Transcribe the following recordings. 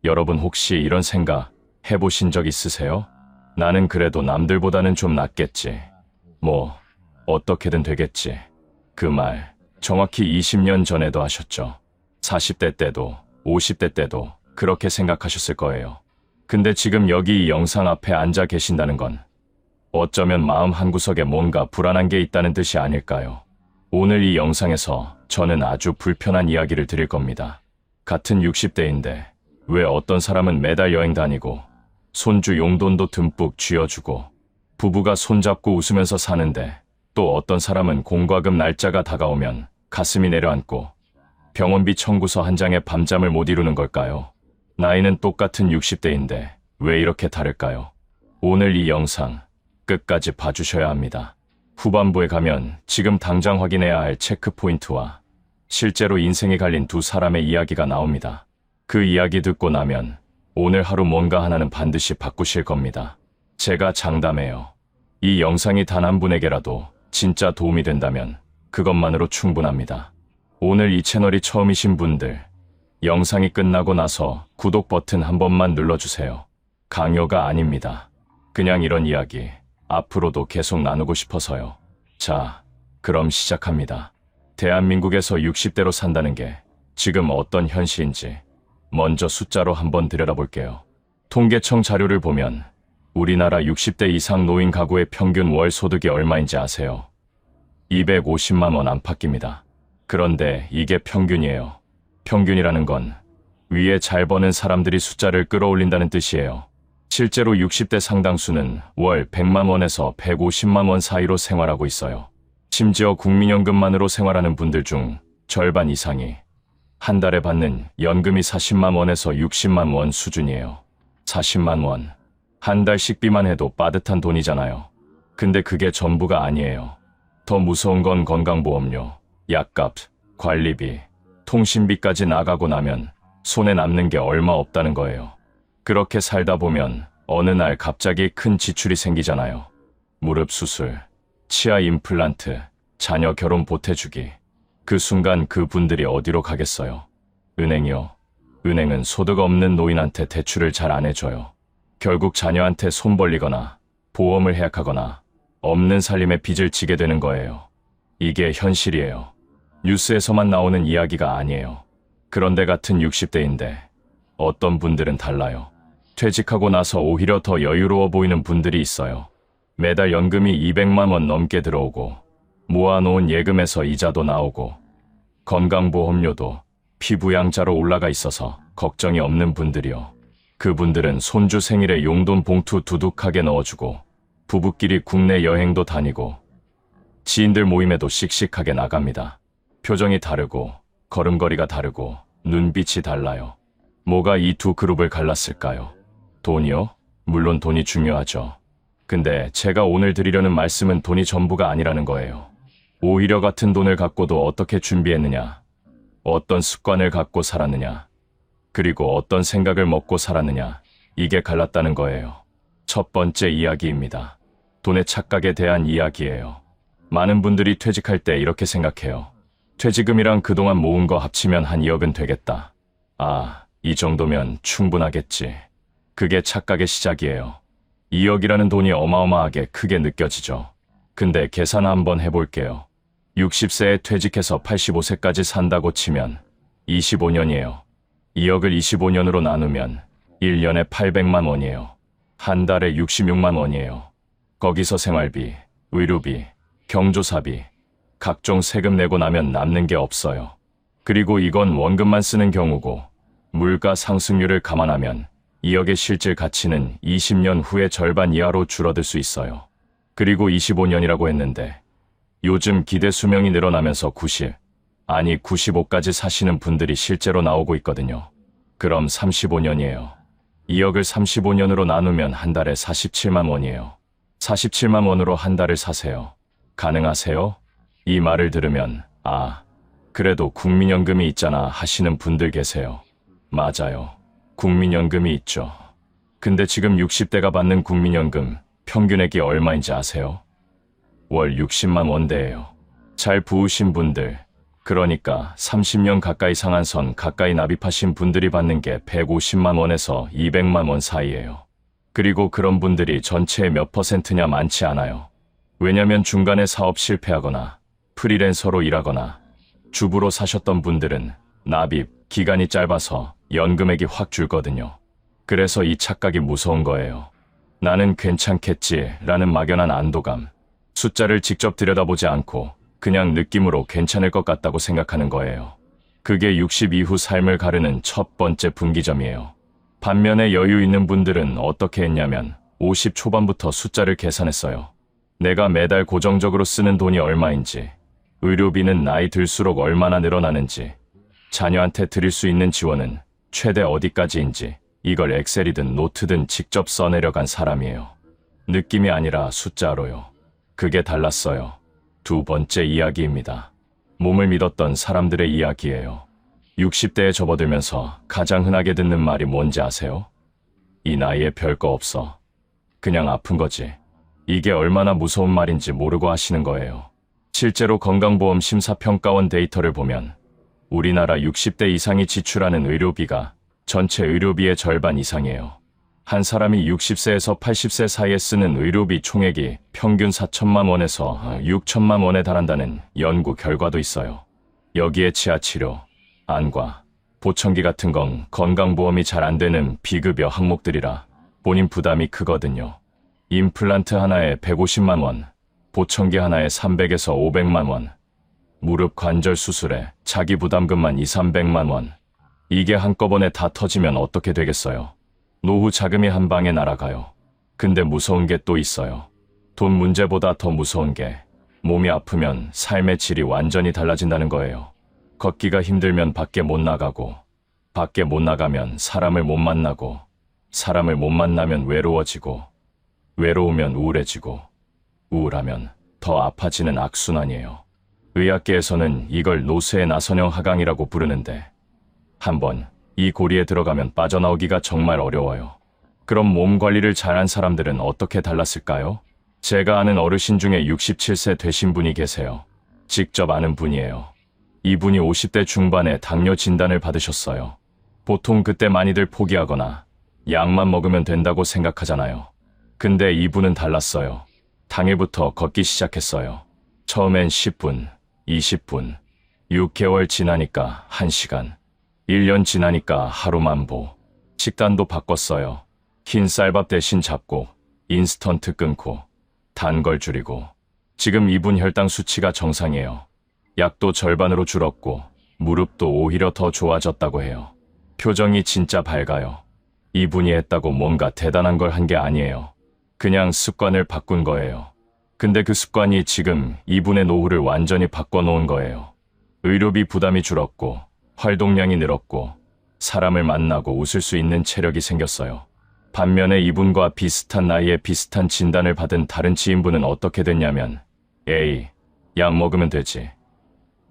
여러분 혹시 이런 생각 해보신 적 있으세요? 나는 그래도 남들보다는 좀 낫겠지. 뭐, 어떻게든 되겠지. 그 말, 정확히 20년 전에도 하셨죠. 40대 때도, 50대 때도 그렇게 생각하셨을 거예요. 근데 지금 여기 이 영상 앞에 앉아 계신다는 건 어쩌면 마음 한구석에 뭔가 불안한 게 있다는 뜻이 아닐까요? 오늘 이 영상에서 저는 아주 불편한 이야기를 드릴 겁니다. 같은 60대인데 왜 어떤 사람은 매달 여행 다니고 손주 용돈도 듬뿍 쥐어주고 부부가 손잡고 웃으면서 사는데 또 어떤 사람은 공과금 날짜가 다가오면 가슴이 내려앉고 병원비 청구서 한 장에 밤잠을 못 이루는 걸까요? 나이는 똑같은 60대인데 왜 이렇게 다를까요? 오늘 이 영상 끝까지 봐주셔야 합니다. 후반부에 가면 지금 당장 확인해야 할 체크포인트와 실제로 인생이 갈린 두 사람의 이야기가 나옵니다. 그 이야기 듣고 나면 오늘 하루 뭔가 하나는 반드시 바꾸실 겁니다. 제가 장담해요. 이 영상이 단 한 분에게라도 진짜 도움이 된다면 그것만으로 충분합니다. 오늘 이 채널이 처음이신 분들, 영상이 끝나고 나서 구독 버튼 한 번만 눌러주세요. 강요가 아닙니다. 그냥 이런 이야기 앞으로도 계속 나누고 싶어서요. 자, 그럼 시작합니다. 대한민국에서 60대로 산다는 게 지금 어떤 현실인지 먼저 숫자로 한번 들여다볼게요. 통계청 자료를 보면 우리나라 60대 이상 노인 가구의 평균 월 소득이 얼마인지 아세요? 250만 원 안팎입니다. 그런데 이게 평균이에요. 평균이라는 건 위에 잘 버는 사람들이 숫자를 끌어올린다는 뜻이에요. 실제로 60대 상당수는 월 100만 원에서 150만 원 사이로 생활하고 있어요. 심지어 국민연금만으로 생활하는 분들 중 절반 이상이 한 달에 받는 연금이 40만 원에서 60만 원 수준이에요. 40만 원. 한 달 식비만 해도 빠듯한 돈이잖아요. 근데 그게 전부가 아니에요. 더 무서운 건 건강보험료, 약값, 관리비, 통신비까지 나가고 나면 손에 남는 게 얼마 없다는 거예요. 그렇게 살다 보면 어느 날 갑자기 큰 지출이 생기잖아요. 무릎 수술, 치아 임플란트, 자녀 결혼 보태주기. 그 순간 그 분들이 어디로 가겠어요? 은행이요. 은행은 소득 없는 노인한테 대출을 잘 안 해줘요. 결국 자녀한테 손 벌리거나 보험을 해약하거나 없는 살림에 빚을 지게 되는 거예요. 이게 현실이에요. 뉴스에서만 나오는 이야기가 아니에요. 그런데 같은 60대인데 어떤 분들은 달라요. 퇴직하고 나서 오히려 더 여유로워 보이는 분들이 있어요. 매달 연금이 200만 원 넘게 들어오고 모아놓은 예금에서 이자도 나오고 건강보험료도 피부양자로 올라가 있어서 걱정이 없는 분들이요. 그분들은 손주 생일에 용돈 봉투 두둑하게 넣어주고 부부끼리 국내 여행도 다니고 지인들 모임에도 씩씩하게 나갑니다. 표정이 다르고 걸음걸이가 다르고 눈빛이 달라요. 뭐가 이 두 그룹을 갈랐을까요? 돈이요? 물론 돈이 중요하죠. 근데 제가 오늘 드리려는 말씀은 돈이 전부가 아니라는 거예요. 오히려 같은 돈을 갖고도 어떻게 준비했느냐, 어떤 습관을 갖고 살았느냐, 그리고 어떤 생각을 먹고 살았느냐, 이게 갈랐다는 거예요. 첫 번째 이야기입니다. 돈의 착각에 대한 이야기예요. 많은 분들이 퇴직할 때 이렇게 생각해요. 퇴직금이랑 그동안 모은 거 합치면 한 2억은 되겠다. 아, 이 정도면 충분하겠지. 그게 착각의 시작이에요. 2억이라는 돈이 어마어마하게 크게 느껴지죠. 근데 계산 한번 해볼게요. 60세에 퇴직해서 85세까지 산다고 치면 25년이에요. 2억을 25년으로 나누면 1년에 800만 원이에요. 한 달에 66만 원이에요. 거기서 생활비, 의료비, 경조사비, 각종 세금 내고 나면 남는 게 없어요. 그리고 이건 원금만 쓰는 경우고 물가 상승률을 감안하면 2억의 실질 가치는 20년 후에 절반 이하로 줄어들 수 있어요. 그리고 25년이라고 했는데 요즘 기대 수명이 늘어나면서 90, 아니 95까지 사시는 분들이 실제로 나오고 있거든요. 그럼 35년이에요. 2억을 35년으로 나누면 한 달에 47만 원이에요. 47만 원으로 한 달을 사세요. 가능하세요? 이 말을 들으면 아, 그래도 국민연금이 있잖아 하시는 분들 계세요. 맞아요. 국민연금이 있죠. 근데 지금 60대가 받는 국민연금 평균액이 얼마인지 아세요? 월 60만 원대예요. 잘 부으신 분들, 그러니까 30년 가까이 상한선 가까이 납입하신 분들이 받는 게 150만 원에서 200만 원 사이예요. 그리고 그런 분들이 전체의 몇 퍼센트냐 많지 않아요. 왜냐면 중간에 사업 실패하거나 프리랜서로 일하거나 주부로 사셨던 분들은 납입 기간이 짧아서 연금액이 확 줄거든요. 그래서 이 착각이 무서운 거예요. 나는 괜찮겠지라는 막연한 안도감. 숫자를 직접 들여다보지 않고 그냥 느낌으로 괜찮을 것 같다고 생각하는 거예요. 그게 60 이후 삶을 가르는 첫 번째 분기점이에요. 반면에 여유 있는 분들은 어떻게 했냐면 50 초반부터 숫자를 계산했어요. 내가 매달 고정적으로 쓰는 돈이 얼마인지, 의료비는 나이 들수록 얼마나 늘어나는지, 자녀한테 드릴 수 있는 지원은 최대 어디까지인지 이걸 엑셀이든 노트든 직접 써내려간 사람이에요. 느낌이 아니라 숫자로요. 그게 달랐어요. 두 번째 이야기입니다. 몸을 믿었던 사람들의 이야기예요. 60대에 접어들면서 가장 흔하게 듣는 말이 뭔지 아세요? 이 나이에 별거 없어. 그냥 아픈 거지. 이게 얼마나 무서운 말인지 모르고 하시는 거예요. 실제로 건강보험 심사평가원 데이터를 보면 우리나라 60대 이상이 지출하는 의료비가 전체 의료비의 절반 이상이에요. 한 사람이 60세에서 80세 사이에 쓰는 의료비 총액이 평균 4천만 원에서 6천만 원에 달한다는 연구 결과도 있어요. 여기에 치아치료, 안과, 보청기 같은 건 건강보험이 잘 안 되는 비급여 항목들이라 본인 부담이 크거든요. 임플란트 하나에 150만 원, 보청기 하나에 300에서 500만 원, 무릎 관절 수술에 자기 부담금만 2, 300만 원. 이게 한꺼번에 다 터지면 어떻게 되겠어요? 노후 자금이 한 방에 날아가요. 근데 무서운 게 또 있어요. 돈 문제보다 더 무서운 게 몸이 아프면 삶의 질이 완전히 달라진다는 거예요. 걷기가 힘들면 밖에 못 나가고, 밖에 못 나가면 사람을 못 만나고, 사람을 못 만나면 외로워지고, 외로우면 우울해지고, 우울하면 더 아파지는 악순환이에요. 의학계에서는 이걸 노쇠의 나선형 하강이라고 부르는데 한번 이 고리에 들어가면 빠져나오기가 정말 어려워요. 그럼 몸 관리를 잘한 사람들은 어떻게 달랐을까요? 제가 아는 어르신 중에 67세 되신 분이 계세요. 직접 아는 분이에요. 이분이 50대 중반에 당뇨 진단을 받으셨어요. 보통 그때 많이들 포기하거나 약만 먹으면 된다고 생각하잖아요. 근데 이분은 달랐어요. 당일부터 걷기 시작했어요. 처음엔 10분, 20분, 6개월 지나니까 1시간, 1년 지나니까 하루 만보. 식단도 바꿨어요. 흰 쌀밥 대신 잡고, 인스턴트 끊고, 단 걸 줄이고. 지금 이분 혈당 수치가 정상이에요. 약도 절반으로 줄었고, 무릎도 오히려 더 좋아졌다고 해요. 표정이 진짜 밝아요. 이분이 했다고 뭔가 대단한 걸 한 게 아니에요. 그냥 습관을 바꾼 거예요. 근데 그 습관이 지금 이분의 노후를 완전히 바꿔놓은 거예요. 의료비 부담이 줄었고, 활동량이 늘었고, 사람을 만나고 웃을 수 있는 체력이 생겼어요. 반면에 이분과 비슷한 나이에 비슷한 진단을 받은 다른 지인분은 어떻게 됐냐면, 에이, 약 먹으면 되지.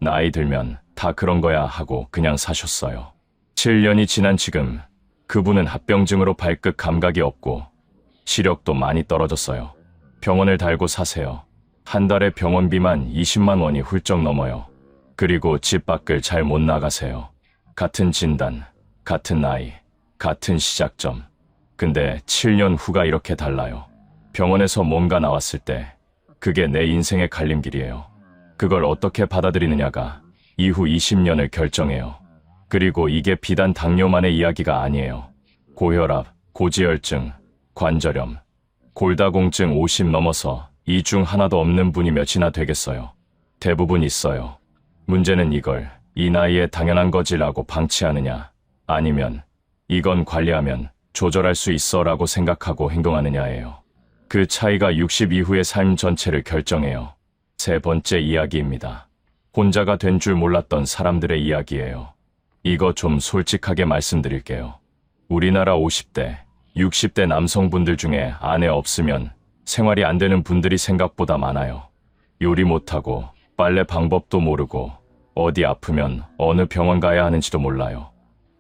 나이 들면 다 그런 거야 하고 그냥 사셨어요. 7년이 지난 지금, 그분은 합병증으로 발끝 감각이 없고, 시력도 많이 떨어졌어요. 병원을 달고 사세요. 한 달에 병원비만 20만 원이 훌쩍 넘어요. 그리고 집 밖을 잘 못 나가세요. 같은 진단, 같은 나이, 같은 시작점. 근데 7년 후가 이렇게 달라요. 병원에서 뭔가 나왔을 때 그게 내 인생의 갈림길이에요. 그걸 어떻게 받아들이느냐가 이후 20년을 결정해요. 그리고 이게 비단 당뇨만의 이야기가 아니에요. 고혈압, 고지혈증, 관절염, 골다공증 50 넘어서 이 중 하나도 없는 분이 몇이나 되겠어요. 대부분 있어요. 문제는 이걸 이 나이에 당연한 거지라고 방치하느냐, 아니면 이건 관리하면 조절할 수 있어 라고 생각하고 행동하느냐예요. 그 차이가 60 이후의 삶 전체를 결정해요. 세 번째 이야기입니다. 혼자가 된 줄 몰랐던 사람들의 이야기예요. 이거 좀 솔직하게 말씀드릴게요. 우리나라 50대, 60대 남성분들 중에 아내 없으면 생활이 안 되는 분들이 생각보다 많아요. 요리 못하고 빨래 방법도 모르고 어디 아프면 어느 병원 가야 하는지도 몰라요.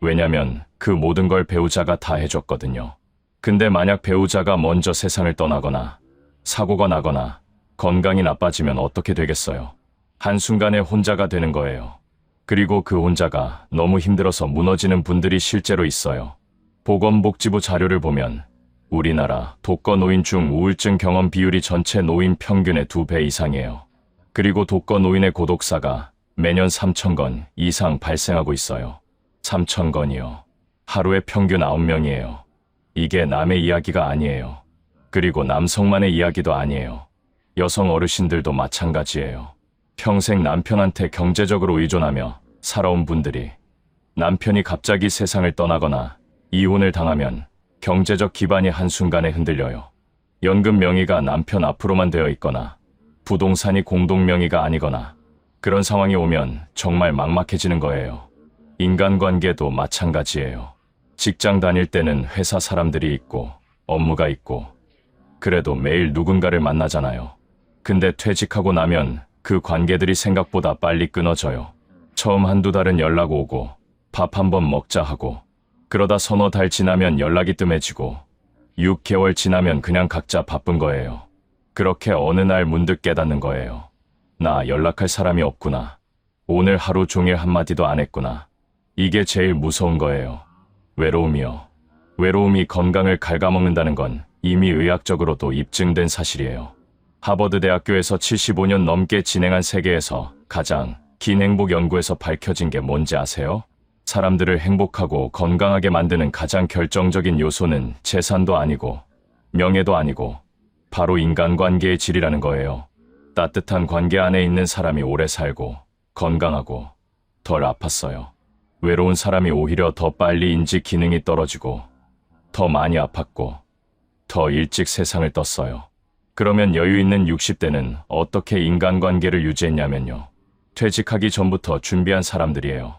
왜냐면 그 모든 걸 배우자가 다 해줬거든요. 근데 만약 배우자가 먼저 세상을 떠나거나 사고가 나거나 건강이 나빠지면 어떻게 되겠어요? 한순간에 혼자가 되는 거예요. 그리고 그 혼자가 너무 힘들어서 무너지는 분들이 실제로 있어요. 보건복지부 자료를 보면 우리나라 독거노인 중 우울증 경험 비율이 전체 노인 평균의 2배 이상이에요. 그리고 독거노인의 고독사가 매년 3,000건 이상 발생하고 있어요. 3,000건이요. 하루에 평균 9명이에요. 이게 남의 이야기가 아니에요. 그리고 남성만의 이야기도 아니에요. 여성 어르신들도 마찬가지예요. 평생 남편한테 경제적으로 의존하며 살아온 분들이 남편이 갑자기 세상을 떠나거나 이혼을 당하면 경제적 기반이 한순간에 흔들려요. 연금 명의가 남편 앞으로만 되어 있거나 부동산이 공동 명의가 아니거나 그런 상황이 오면 정말 막막해지는 거예요. 인간관계도 마찬가지예요. 직장 다닐 때는 회사 사람들이 있고 업무가 있고 그래도 매일 누군가를 만나잖아요. 근데 퇴직하고 나면 그 관계들이 생각보다 빨리 끊어져요. 처음 한두 달은 연락 오고 밥 한번 먹자 하고 그러다 서너 달 지나면 연락이 뜸해지고 6개월 지나면 그냥 각자 바쁜 거예요. 그렇게 어느 날 문득 깨닫는 거예요. 나 연락할 사람이 없구나. 오늘 하루 종일 한마디도 안 했구나. 이게 제일 무서운 거예요. 외로움이요. 외로움이 건강을 갉아먹는다는 건 이미 의학적으로도 입증된 사실이에요. 하버드 대학교에서 75년 넘게 진행한 세계에서 가장 긴 행복 연구에서 밝혀진 게 뭔지 아세요? 사람들을 행복하고 건강하게 만드는 가장 결정적인 요소는 재산도 아니고 명예도 아니고 바로 인간관계의 질이라는 거예요. 따뜻한 관계 안에 있는 사람이 오래 살고 건강하고 덜 아팠어요. 외로운 사람이 오히려 더 빨리 인지 기능이 떨어지고 더 많이 아팠고 더 일찍 세상을 떴어요. 그러면 여유 있는 60대는 어떻게 인간관계를 유지했냐면요. 퇴직하기 전부터 준비한 사람들이에요.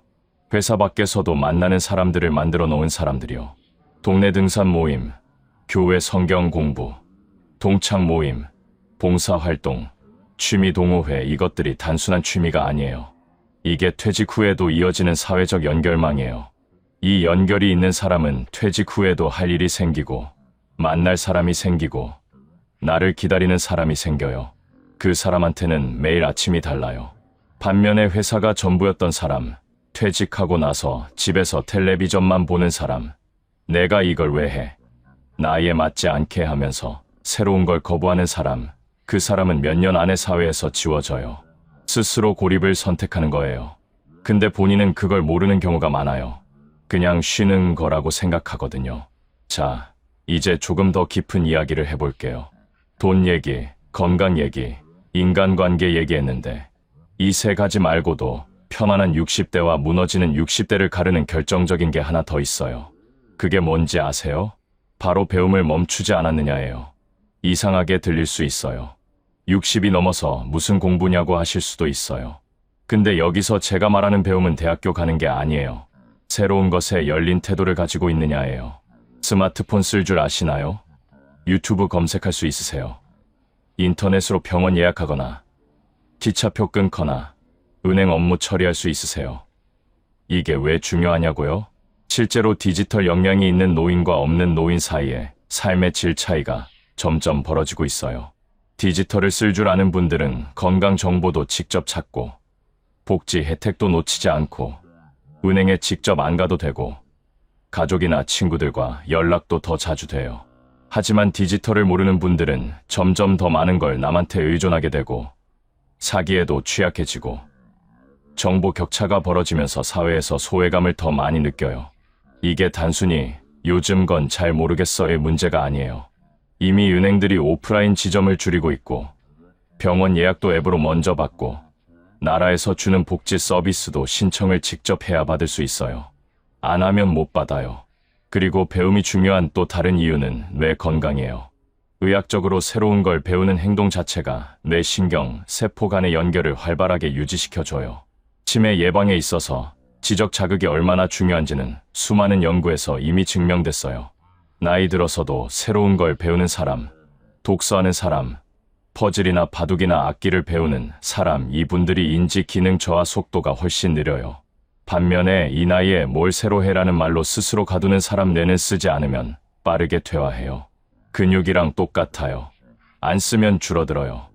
회사 밖에서도 만나는 사람들을 만들어 놓은 사람들이요. 동네 등산 모임, 교회 성경 공부, 동창 모임, 봉사활동, 취미 동호회 이것들이 단순한 취미가 아니에요. 이게 퇴직 후에도 이어지는 사회적 연결망이에요. 이 연결이 있는 사람은 퇴직 후에도 할 일이 생기고 만날 사람이 생기고 나를 기다리는 사람이 생겨요. 그 사람한테는 매일 아침이 달라요. 반면에 회사가 전부였던 사람, 퇴직하고 나서 집에서 텔레비전만 보는 사람, 내가 이걸 왜 해? 나이에 맞지 않게 하면서 새로운 걸 거부하는 사람, 그 사람은 몇 년 안에 사회에서 지워져요. 스스로 고립을 선택하는 거예요. 근데 본인은 그걸 모르는 경우가 많아요. 그냥 쉬는 거라고 생각하거든요. 자, 이제 조금 더 깊은 이야기를 해볼게요. 돈 얘기, 건강 얘기, 인간관계 얘기했는데 이 세 가지 말고도 편안한 60대와 무너지는 60대를 가르는 결정적인 게 하나 더 있어요. 그게 뭔지 아세요? 바로 배움을 멈추지 않았느냐예요. 이상하게 들릴 수 있어요. 60이 넘어서 무슨 공부냐고 하실 수도 있어요. 근데 여기서 제가 말하는 배움은 대학교 가는 게 아니에요. 새로운 것에 열린 태도를 가지고 있느냐예요. 스마트폰 쓸 줄 아시나요? 유튜브 검색할 수 있으세요? 인터넷으로 병원 예약하거나 기차표 끊거나 은행 업무 처리할 수 있으세요? 이게 왜 중요하냐고요? 실제로 디지털 역량이 있는 노인과 없는 노인 사이에 삶의 질 차이가 점점 벌어지고 있어요. 디지털을 쓸 줄 아는 분들은 건강 정보도 직접 찾고 복지 혜택도 놓치지 않고 은행에 직접 안 가도 되고 가족이나 친구들과 연락도 더 자주 돼요. 하지만 디지털을 모르는 분들은 점점 더 많은 걸 남한테 의존하게 되고 사기에도 취약해지고 정보 격차가 벌어지면서 사회에서 소외감을 더 많이 느껴요. 이게 단순히 요즘 건 잘 모르겠어의 문제가 아니에요. 이미 은행들이 오프라인 지점을 줄이고 있고 병원 예약도 앱으로 먼저 받고 나라에서 주는 복지 서비스도 신청을 직접 해야 받을 수 있어요. 안 하면 못 받아요. 그리고 배움이 중요한 또 다른 이유는 뇌 건강이에요. 의학적으로 새로운 걸 배우는 행동 자체가 뇌 신경, 세포 간의 연결을 활발하게 유지시켜줘요. 치매 예방에 있어서 지적 자극이 얼마나 중요한지는 수많은 연구에서 이미 증명됐어요. 나이 들어서도 새로운 걸 배우는 사람, 독서하는 사람, 퍼즐이나 바둑이나 악기를 배우는 사람, 이분들이 인지 기능 저하 속도가 훨씬 느려요. 반면에 이 나이에 뭘 새로 해라는 말로 스스로 가두는 사람 뇌는 쓰지 않으면 빠르게 퇴화해요. 근육이랑 똑같아요. 안 쓰면 줄어들어요.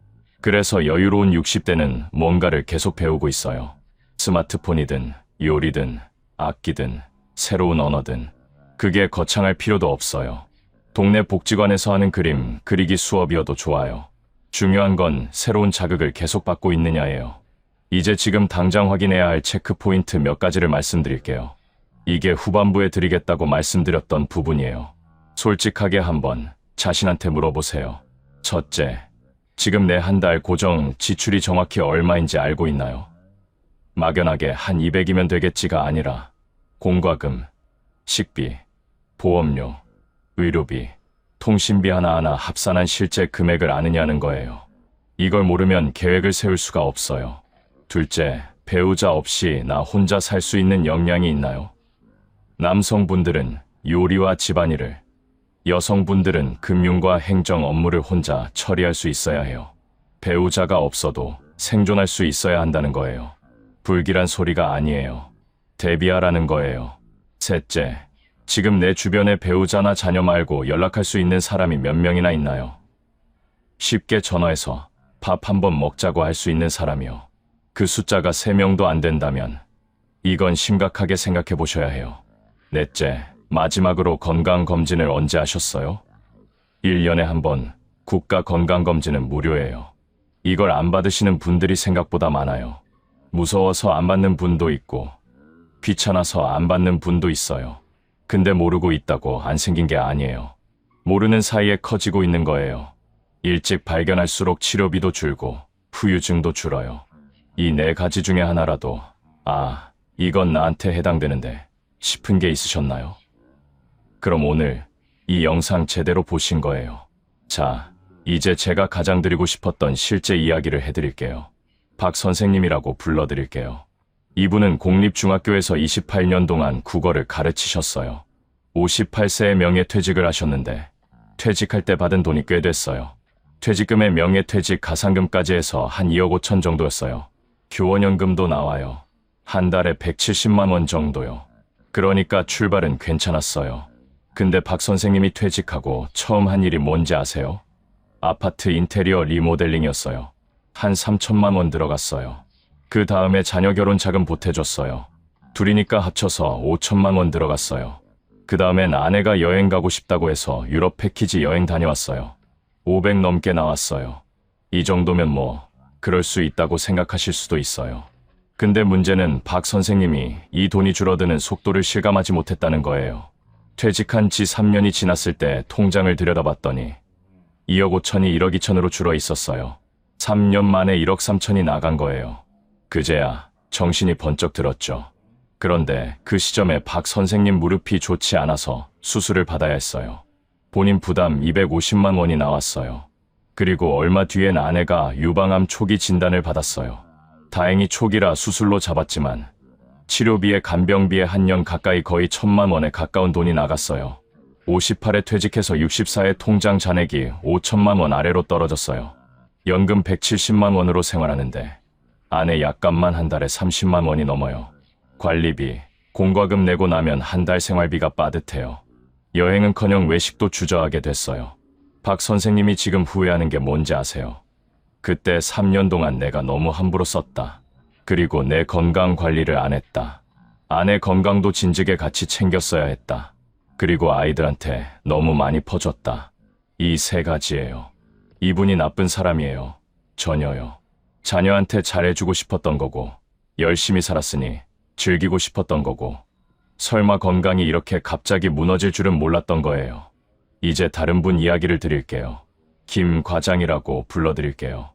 그래서 여유로운 60대는 뭔가를 계속 배우고 있어요. 스마트폰이든 요리든 악기든 새로운 언어든 그게 거창할 필요도 없어요. 동네 복지관에서 하는 그림 그리기 수업이어도 좋아요. 중요한 건 새로운 자극을 계속 받고 있느냐예요. 이제 지금 당장 확인해야 할 체크포인트 몇 가지를 말씀드릴게요. 이게 후반부에 드리겠다고 말씀드렸던 부분이에요. 솔직하게 한번 자신한테 물어보세요. 첫째, 지금 내 한 달 고정 지출이 정확히 얼마인지 알고 있나요? 막연하게 한 200이면 되겠지가 아니라 공과금, 식비, 보험료, 의료비, 통신비 하나하나 합산한 실제 금액을 아느냐는 거예요. 이걸 모르면 계획을 세울 수가 없어요. 둘째, 배우자 없이 나 혼자 살 수 있는 역량이 있나요? 남성분들은 요리와 집안일을, 여성분들은 금융과 행정 업무를 혼자 처리할 수 있어야 해요. 배우자가 없어도 생존할 수 있어야 한다는 거예요. 불길한 소리가 아니에요. 대비하라는 거예요. 셋째, 지금 내 주변에 배우자나 자녀 말고 연락할 수 있는 사람이 몇 명이나 있나요? 쉽게 전화해서 밥 한번 먹자고 할 수 있는 사람이요. 그 숫자가 3명도 안 된다면 이건 심각하게 생각해 보셔야 해요. 넷째, 마지막으로 건강검진을 언제 하셨어요? 1년에 한 번 국가 건강검진은 무료예요. 이걸 안 받으시는 분들이 생각보다 많아요. 무서워서 안 받는 분도 있고 귀찮아서 안 받는 분도 있어요. 근데 모르고 있다고 안 생긴 게 아니에요. 모르는 사이에 커지고 있는 거예요. 일찍 발견할수록 치료비도 줄고 후유증도 줄어요. 이 4가지 중에 하나라도 이건 나한테 해당되는데 싶은 게 있으셨나요? 그럼 오늘 이 영상 제대로 보신 거예요. 자, 이제 제가 가장 드리고 싶었던 실제 이야기를 해드릴게요. 박 선생님이라고 불러드릴게요. 이분은 공립중학교에서 28년 동안 국어를 가르치셨어요. 58세에 명예퇴직을 하셨는데 퇴직할 때 받은 돈이 꽤 됐어요. 퇴직금에 명예퇴직 가상금까지 해서 한 2억 5천 정도였어요. 교원연금도 나와요. 한 달에 170만 원 정도요. 그러니까 출발은 괜찮았어요. 근데 박 선생님이 퇴직하고 처음 한 일이 뭔지 아세요? 아파트 인테리어 리모델링이었어요. 한 3천만 원 들어갔어요. 그 다음에 자녀 결혼 자금 보태줬어요. 둘이니까 합쳐서 5천만 원 들어갔어요. 그 다음엔 아내가 여행 가고 싶다고 해서 유럽 패키지 여행 다녀왔어요. 500 넘게 나왔어요. 이 정도면 그럴 수 있다고 생각하실 수도 있어요. 근데 문제는 박 선생님이 이 돈이 줄어드는 속도를 실감하지 못했다는 거예요. 퇴직한 지 3년이 지났을 때 통장을 들여다봤더니 2억 5천이 1억 2천으로 줄어 있었어요. 3년 만에 1억 3천이 나간 거예요. 그제야 정신이 번쩍 들었죠. 그런데 그 시점에 박 선생님 무릎이 좋지 않아서 수술을 받아야 했어요. 본인 부담 250만 원이 나왔어요. 그리고 얼마 뒤엔 아내가 유방암 초기 진단을 받았어요. 다행히 초기라 수술로 잡았지만 치료비에 간병비에 한 년 가까이 거의 1,000만 원에 가까운 돈이 나갔어요. 58에 퇴직해서 64에 통장 잔액이 5천만 원 아래로 떨어졌어요. 연금 170만 원으로 생활하는데 아내 약값만 한 달에 30만 원이 넘어요. 관리비, 공과금 내고 나면 한 달 생활비가 빠듯해요. 여행은커녕 외식도 주저하게 됐어요. 박 선생님이 지금 후회하는 게 뭔지 아세요? 그때 3년 동안 내가 너무 함부로 썼다. 그리고 내 건강 관리를 안 했다. 아내 건강도 진즉에 같이 챙겼어야 했다. 그리고 아이들한테 너무 많이 퍼줬다. 이 3가지예요. 이분이 나쁜 사람이에요. 전혀요. 자녀한테 잘해주고 싶었던 거고, 열심히 살았으니 즐기고 싶었던 거고, 설마 건강이 이렇게 갑자기 무너질 줄은 몰랐던 거예요. 이제 다른 분 이야기를 드릴게요. 김 과장이라고 불러드릴게요.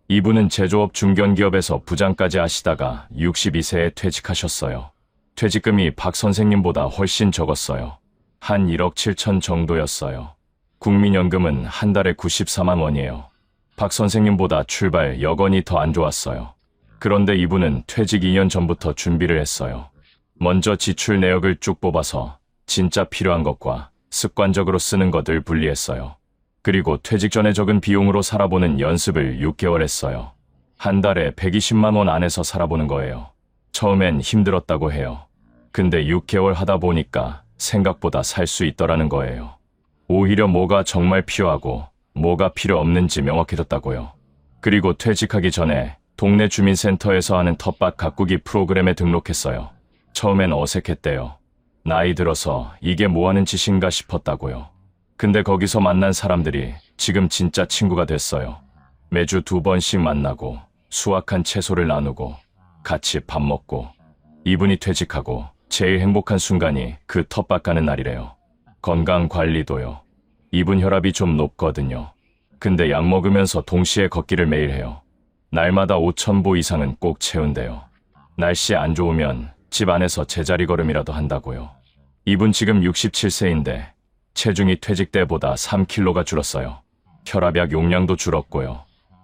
이분은 제조업 중견기업에서 부장까지 하시다가 62세에 퇴직하셨어요. 퇴직금이 박 선생님보다 훨씬 적었어요. 한 1억 7천 정도였어요. 국민연금은 한 달에 94만 원이에요. 박 선생님보다 출발 여건이 더 안 좋았어요. 그런데 이분은 퇴직 2년 전부터 준비를 했어요. 먼저 지출 내역을 쭉 뽑아서 진짜 필요한 것과 습관적으로 쓰는 것을 분리했어요. 그리고 퇴직 전에 적은 비용으로 살아보는 연습을 6개월 했어요. 한 달에 120만 원 안에서 살아보는 거예요. 처음엔 힘들었다고 해요. 근데 6개월 하다 보니까 생각보다 살 수 있더라는 거예요. 오히려 뭐가 정말 필요하고 뭐가 필요 없는지 명확해졌다고요. 그리고 퇴직하기 전에 동네 주민센터에서 하는 텃밭 가꾸기 프로그램에 등록했어요. 처음엔 어색했대요. 나이 들어서 이게 뭐하는 짓인가 싶었다고요. 근데 거기서 만난 사람들이 지금 진짜 친구가 됐어요. 매주 2번씩 만나고 수확한 채소를 나누고 같이 밥 먹고. 이분이 퇴직하고 제일 행복한 순간이 그 텃밭 가는 날이래요. 건강 관리도요. 이분 혈압이 좀 높거든요. 근데 약 먹으면서 동시에 걷기를 매일 해요. 날마다 5,000보 이상은 꼭 채운대요. 날씨 안 좋으면 집 안에서 제자리 걸음이라도 한다고요. 이분 지금 67세인데 체중이 퇴직 때보다 3kg가 줄었어요. 혈압약 용량도 줄었고요.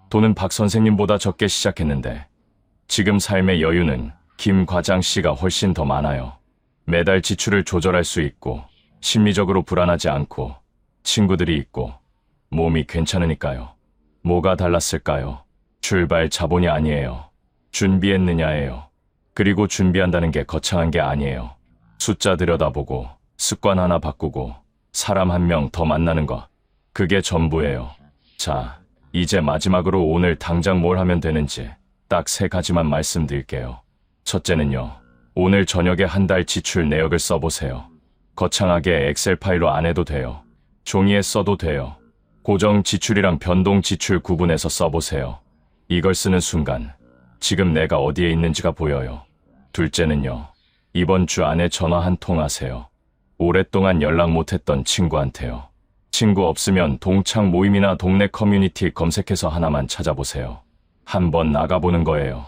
돈은 박 선생님보다 적게 시작했는데 지금 삶의 여유는 김 과장 씨가 훨씬 더 많아요. 매달 지출을 조절할 수 있고 심리적으로 불안하지 않고 친구들이 있고 몸이 괜찮으니까요. 뭐가 달랐을까요? 출발 자본이 아니에요. 준비했느냐예요. 그리고 준비한다는 게 거창한 게 아니에요. 숫자 들여다보고 습관 하나 바꾸고 사람 한 명 더 만나는 거. 그게 전부예요. 자, 이제 마지막으로 오늘 당장 뭘 하면 되는지 딱 3가지만 말씀드릴게요. 첫째는요. 오늘 저녁에 한 달 지출 내역을 써보세요. 거창하게 엑셀 파일로 안 해도 돼요. 종이에 써도 돼요. 고정 지출이랑 변동 지출 구분해서 써보세요. 이걸 쓰는 순간 지금 내가 어디에 있는지가 보여요. 둘째는요. 이번 주 안에 전화 한 통 하세요. 오랫동안 연락 못했던 친구한테요. 친구 없으면 동창 모임이나 동네 커뮤니티 검색해서 하나만 찾아보세요. 한번 나가보는 거예요.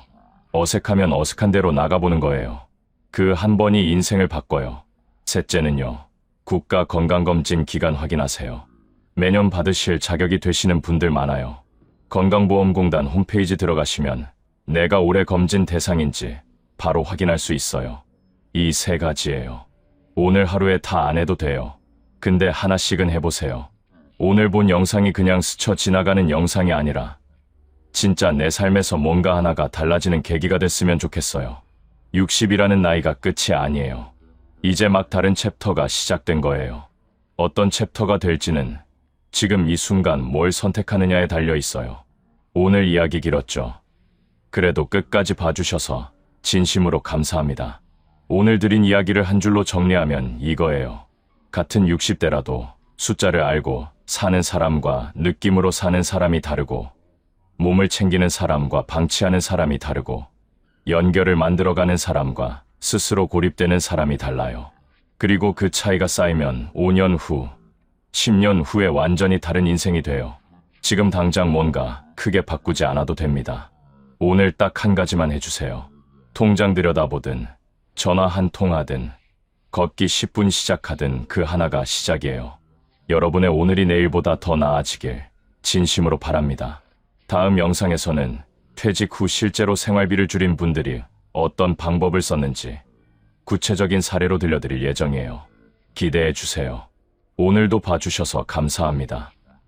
어색하면 어색한 대로 나가보는 거예요. 그 한 번이 인생을 바꿔요. 셋째는요. 국가 건강검진 기간 확인하세요. 매년 받으실 자격이 되시는 분들 많아요. 건강보험공단 홈페이지 들어가시면 내가 올해 검진 대상인지 바로 확인할 수 있어요. 이 3가지예요. 오늘 하루에 다 안 해도 돼요. 근데 하나씩은 해보세요. 오늘 본 영상이 그냥 스쳐 지나가는 영상이 아니라 진짜 내 삶에서 뭔가 하나가 달라지는 계기가 됐으면 좋겠어요. 60이라는 나이가 끝이 아니에요. 이제 막 다른 챕터가 시작된 거예요. 어떤 챕터가 될지는 지금 이 순간 뭘 선택하느냐에 달려 있어요. 오늘 이야기 길었죠. 그래도 끝까지 봐주셔서 진심으로 감사합니다. 오늘 드린 이야기를 한 줄로 정리하면 이거예요. 같은 60대라도 숫자를 알고 사는 사람과 느낌으로 사는 사람이 다르고 몸을 챙기는 사람과 방치하는 사람이 다르고 연결을 만들어가는 사람과 스스로 고립되는 사람이 달라요. 그리고 그 차이가 쌓이면 5년 후, 10년 후에 완전히 다른 인생이 돼요. 지금 당장 뭔가 크게 바꾸지 않아도 됩니다. 오늘 딱 한 가지만 해주세요. 통장 들여다보든 전화 한 통 하든 걷기 10분 시작하든 그 하나가 시작이에요. 여러분의 오늘이 내일보다 더 나아지길 진심으로 바랍니다. 다음 영상에서는 퇴직 후 실제로 생활비를 줄인 분들이 어떤 방법을 썼는지 구체적인 사례로 들려드릴 예정이에요. 기대해 주세요. 오늘도 봐주셔서 감사합니다.